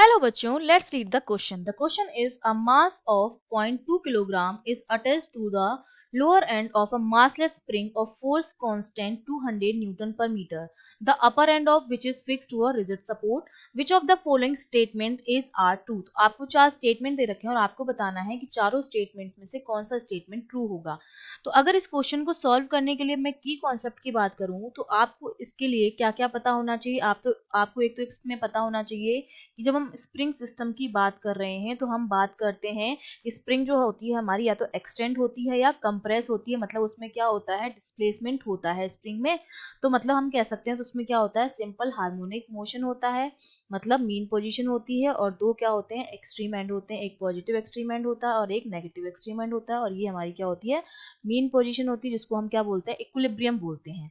Hello बच्चों, let's read the question. The question is a mass of 0.2 kilogram is attached to the lower end of a massless spring of force constant 200 Newton per meter, the upper end of which is fixed to a rigid support. Which of the following statement is R true? तो आपको चार statement दे रखे हैं और आपको बताना है कि चारों स्टेटमेंट्स में से कौन सा स्टेटमेंट ट्रू होगा। तो अगर इस क्वेश्चन को सॉल्व करने के लिए मैं की कॉन्सेप्ट की बात करूं तो आपको इसके लिए क्या क्या पता होना चाहिए। आपको एक तो इसमें पता होना चाहिए कि जब हम स्प्रिंग सिस्टम की बात कर रहे हैं तो हम बात करते हैं कि स्प्रिंग जो होती है हमारी या तो एक्सटेंड होती है या कंप्रेस होती है। मतलब उसमें क्या होता है, डिस्प्लेसमेंट होता है स्प्रिंग में। तो मतलब हम कह सकते हैं तो उसमें क्या होता है, सिंपल हार्मोनिक मोशन होता है, मतलब मीन पोजीशन होती है। और दो क्या होते हैं, एक्सट्रीम एंड होते हैं, एक पॉजिटिव एक्सट्रीम एंड होता है और एक नेगेटिव एक्सट्रीम एंड होता है। और ये हमारी क्या होती है, मीन पोजीशन होती है, जिसको हम क्या बोलते हैं, इक्विलिब्रियम बोलते हैं।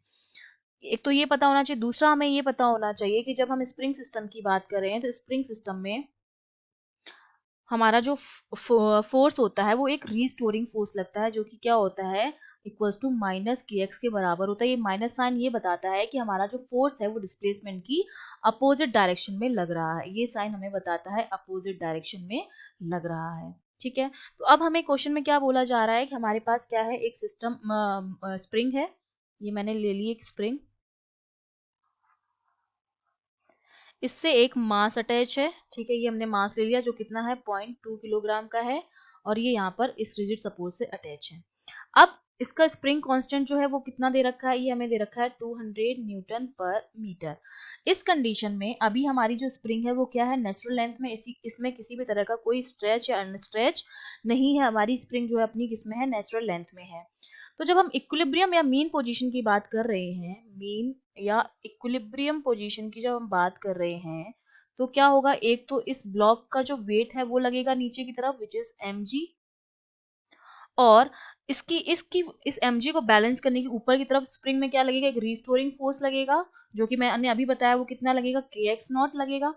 एक तो ये पता होना चाहिए, दूसरा हमें ये पता होना चाहिए कि जब हम स्प्रिंग सिस्टम की बात कर रहे हैं तो स्प्रिंग सिस्टम में हमारा जो फोर्स होता है वो एक रीस्टोरिंग फोर्स लगता है, जो कि क्या होता है, इक्वल्स टू माइनस के एक्स के बराबर होता है। ये माइनस साइन ये बताता है कि हमारा जो फोर्स है वो डिस्प्लेसमेंट की अपोजिट डायरेक्शन में लग रहा है। ये साइन हमें बताता है अपोजिट डायरेक्शन में लग रहा है। ठीक है, तो अब हमें क्वेश्चन में क्या बोला जा रहा है कि हमारे पास क्या है, एक सिस्टम स्प्रिंग है। ये मैंने ले ली एक स्प्रिंग, इससे एक मास अटैच है। ठीक है, ये हमने मास ले लिया जो कितना है, 0.2 किलोग्राम का है। और ये यहाँ पर इस रिजिड सपोर्ट से अटैच है। अब इसका स्प्रिंग कांस्टेंट जो है वो कितना दे रखा है, ये हमें दे रखा है 200 न्यूटन पर मीटर। इस कंडीशन में अभी हमारी जो स्प्रिंग है वो क्या है, नेचुरल लेंथ में, इसमें किसी भी तरह का कोई स्ट्रेच या अनस्ट्रेच नहीं है। हमारी स्प्रिंग जो है अपनी किसमें है, नेचुरल लेंथ में है। तो जब हम इक्विलिब्रियम या मीन पोजीशन की बात कर रहे हैं, मीन या इक्विलिब्रियम पोजीशन की जब हम बात कर रहे हैं तो क्या होगा, एक तो इस ब्लॉक का जो वेट है वो लगेगा नीचे की तरफ, विच इज mg। और इस mg को बैलेंस करने के ऊपर की तरफ स्प्रिंग में क्या लगेगा, एक रिस्टोरिंग फोर्स लगेगा, जो कि मैंने अभी बताया वो कितना लगेगा, kx नॉट लगेगा।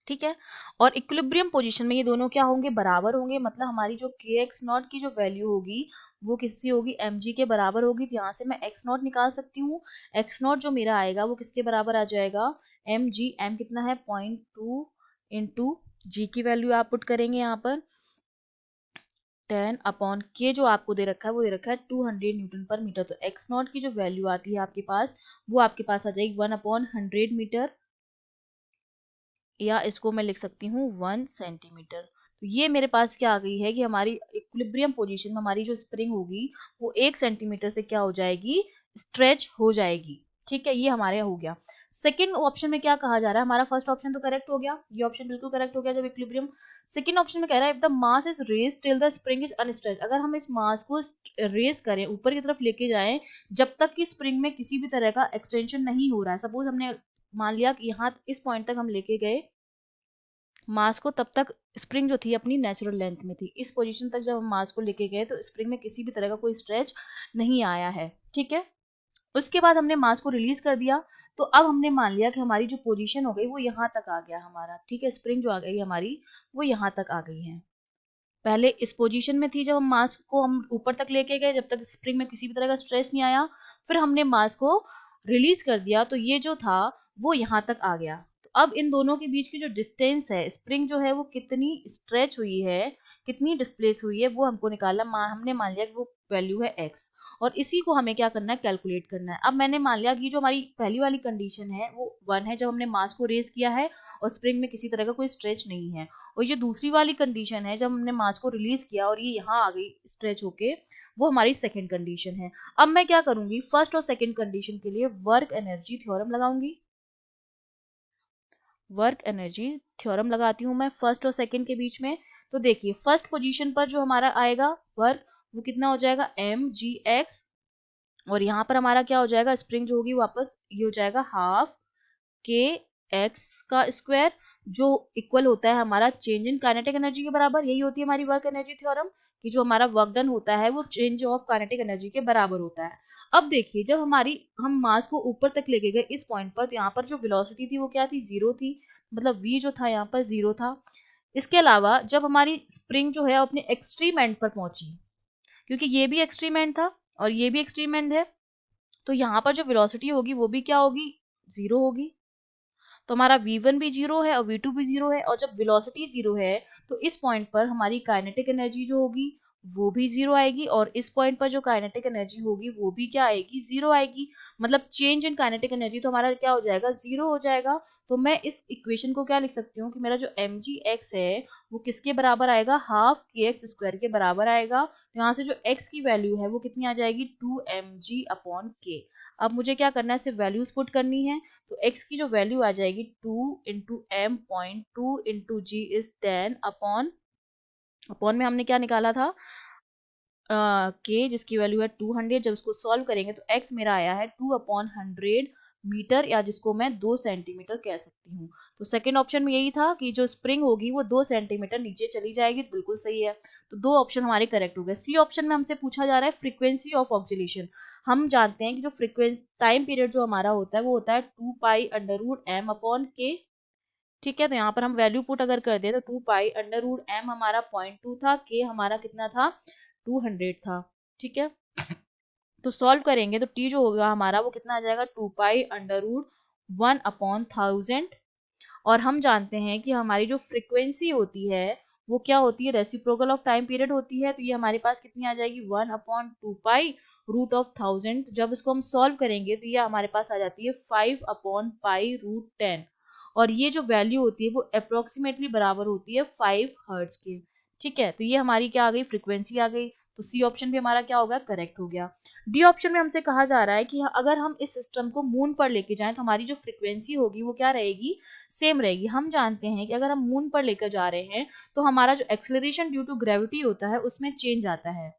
ठीक है, और इक्विलिब्रियम पोजीशन में ये दोनों क्या होंगे, बराबर होंगे। मतलब हमारी जो के एक्स नॉट की जो वैल्यू होगी वो किससे होगी, एम जी के बराबर होगी। तो यहाँ से मैं एक्स नॉट निकाल सकती हूँ। एक्स नॉट जो मेरा आएगा वो किसके बराबर आ जाएगा, एम जी। एम कितना है, 0.2 इंटू जी की वैल्यू आप पुट करेंगे यहाँ पर 10 अपॉन के जो आपको दे रखा है वो दे रखा है 200 न्यूटन पर मीटर। तो एक्स नॉट की जो वैल्यू आती है आपके पास वो आपके पास आ जाएगी 1/100 मीटर, या इसको मैं लिख सकती हूँ 1 सेंटीमीटर। तो ये मेरे पास क्या आ गई है कि हमारी इक्विलिब्रियम पोजीशन में हमारी जो स्प्रिंग होगी वो 1 सेंटीमीटर से क्या हो जाएगी, स्ट्रेच हो जाएगी। ठीक है, ये हमारे हो गया। सेकंड ऑप्शन में क्या कहा जा रहा है, हमारा फर्स्ट ऑप्शन तो करेक्ट हो गया, ये ऑप्शन बिल्कुल करेक्ट हो गया जब इक्विलिब्रियम। सेकंड ऑप्शन में कह रहा है if the mass is raise till the spring is unstretch. अगर हम इस मास को रेज करें, ऊपर की तरफ लेके जाएं, जब तक कि स्प्रिंग में किसी भी तरह का एक्सटेंशन नहीं हो रहा है। सपोज हमने मान लिया कि यहाँ इस पॉइंट तक हम लेके गए मास को, तब तक स्प्रिंग जो थी अपनी नेचुरल लेंथ में थी। इस पोजीशन तक जब हम मास को लेके गए तो स्प्रिंग में किसी भी तरह का कोई स्ट्रेच नहीं आया है। ठीक है, उसके बाद हमने मास को रिलीज कर दिया। तो अब हमने मान लिया कि हमारी जो पोजीशन हो गई वो यहाँ तक आ गया हमारा। ठीक है, स्प्रिंग जो आ गई हमारी वो यहाँ तक आ गई है। पहले इस पोजीशन में थी जब हम मास को हम ऊपर तक लेके गए, जब तक स्प्रिंग में किसी भी तरह का स्ट्रेच नहीं आया। फिर हमने मास को रिलीज कर दिया तो ये जो था वो यहाँ तक आ गया। तो अब इन दोनों के बीच की जो डिस्टेंस है, स्प्रिंग जो है वो कितनी स्ट्रेच हुई है, कितनी डिस्प्लेस हुई है, वो हमको निकालना। हमने मान लिया कि वो वैल्यू है x, और इसी को हमें क्या करना है, कैलकुलेट करना है। अब मैंने मान लिया कि जो हमारी पहली वाली कंडीशन है वो 1 है, जब हमने मास को रेज किया है और स्प्रिंग में किसी तरह का कोई स्ट्रेच नहीं है। और ये दूसरी वाली कंडीशन है जब हमने मास को रिलीज किया और ये यहाँ आ गई स्ट्रेच होके, वो हमारी सेकंड कंडीशन है। अब मैं क्या करूंगी, फर्स्ट और सेकंड कंडीशन के लिए वर्क एनर्जी थ्योरम लगाऊंगी। वर्क एनर्जी थ्योरम लगाती हूँ मैं फर्स्ट और सेकंड के बीच में। तो देखिए फर्स्ट पोजीशन पर जो हमारा आएगा वर्क वो कितना हो जाएगा, एम जी एक्स। और यहाँ पर हमारा क्या हो जाएगा, स्प्रिंग जो होगी वापस ये हो जाएगा हाफ के एक्स का स्क्वायर, जो इक्वल होता है हमारा चेंज इन काइनेटिक एनर्जी के बराबर। यही होती है हमारी वर्क एनर्जी थ्योरम कि जो हमारा वर्क डन होता है वो चेंज ऑफ काइनेटिक एनर्जी के बराबर होता है। अब देखिए जब हम मास को ऊपर तक लेके गए इस पॉइंट पर, तो यहाँ पर जो वेलोसिटी थी वो क्या थी, जीरो थी। मतलब v जो था यहाँ पर जीरो था। इसके अलावा जब हमारी स्प्रिंग जो है अपने एक्सट्रीम एंड पर पहुंची, क्योंकि ये भी एक्सट्रीम एंड था और ये भी एक्सट्रीम एंड है, तो यहाँ पर जो वेलोसिटी होगी वो भी क्या होगी, जीरो होगी। तो हमारा v1 भी जीरो है और v2 भी जीरो है, और जब वेलोसिटी जीरो है तो इस पॉइंट पर हमारी काइनेटिक एनर्जी जो होगी वो भी जीरो आएगी, और इस पॉइंट पर जो काइनेटिक एनर्जी होगी वो भी क्या आएगी, जीरो आएगी। मतलब चेंज इन काइनेटिक एनर्जी तो हमारा क्या हो जाएगा, जीरो हो जाएगा। तो मैं इस इक्वेशन को क्या लिख सकती हूँ कि मेरा जो mgx है वो किसके बराबर आएगा, हाफ kx स्क्वायर के बराबर आएगा। तो यहाँ से जो x की वैल्यू है वो कितनी आ जाएगी, 2mg/k। अब मुझे क्या करना है, सिर्फ वैल्यूज पुट करनी है। तो x की जो वैल्यू आ जाएगी 2 × m.2 × g इज 10 अपॉन में हमने क्या निकाला था, k जिसकी वैल्यू है 200। जब इसको सॉल्व करेंगे तो x मेरा आया है 2/100 मीटर, या जिसको मैं 2 सेंटीमीटर कह सकती हूँ। तो सेकंड ऑप्शन में यही था कि जो स्प्रिंग होगी वो 2 सेंटीमीटर नीचे चली जाएगी, तो बिल्कुल सही है। तो दो ऑप्शन हमारे करेक्ट हो गए। सी ऑप्शन में हमसे पूछा जा रहा है फ्रीक्वेंसी ऑफ ऑक्सीलेशन। हम जानते हैं कि जो फ्रीक्वेंसी टाइम पीरियड जो हमारा होता है वो होता है 2π√m/k। ठीक है, तो यहाँ पर हम वैल्यू पुट अगर कर दें तो 2π√m हमारा 0.2 था, k हमारा कितना था, 200 था। ठीक है, तो सॉल्व करेंगे तो t जो होगा हमारा वो कितना आ जाएगा, 2π√1/1000। और हम जानते हैं कि हमारी जो फ्रीक्वेंसी होती है वो क्या होती है, रेसिप्रोकल ऑफ टाइम पीरियड होती है। तो ये हमारे पास कितनी आ जाएगी, 1/2π√1000। जब इसको हम सॉल्व करेंगे तो ये हमारे पास आ जाती है 5/π√10। और ये जो वैल्यू होती है वो अप्रोक्सीमेटली बराबर होती है 5 हर्ट्ज के। ठीक है, तो ये हमारी क्या आ गई, फ्रीक्वेंसी आ गई। तो सी ऑप्शन भी हमारा क्या होगा, करेक्ट हो गया। डी ऑप्शन में हमसे कहा जा रहा है कि अगर हम इस सिस्टम को मून पर लेके जाएं तो हमारी जो फ्रीक्वेंसी होगी वो क्या रहेगी, सेम रहेगी। हम जानते हैं कि अगर हम मून पर लेकर जा रहे हैं तो हमारा जो एक्सेलरेशन ड्यू टू ग्रेविटी होता है उसमें चेंज आता है।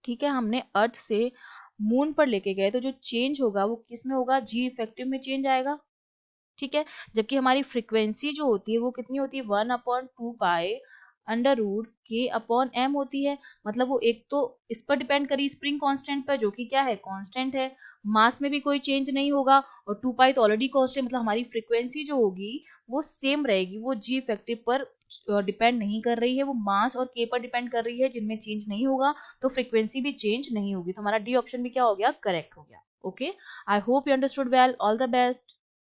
ठीक है, हमने अर्थ से मून पर लेके गए तो जो चेंज होगा वो किस में होगा, जी इफेक्टिव में चेंज आएगा। ठीक है, जबकि हमारी फ्रीक्वेंसी जो होती है वो कितनी होती है, 1/2π√k/m होती है। मतलब वो एक तो इस पर डिपेंड करी, स्प्रिंग कांस्टेंट पर, जो कि क्या है, कांस्टेंट है। मास में भी कोई चेंज नहीं होगा, और 2π तो ऑलरेडी कांस्टेंट, मतलब हमारी फ्रीक्वेंसी जो होगी वो सेम रहेगी। वो जी इफेक्टिव पर डिपेंड नहीं कर रही है, वो मास और के पर डिपेंड कर रही है, जिनमें चेंज नहीं होगा, तो फ्रीक्वेंसी भी चेंज नहीं होगी। तो हमारा डी ऑप्शन भी क्या हो गया, करेक्ट हो गया। Okay, I hope you understood well. All the best.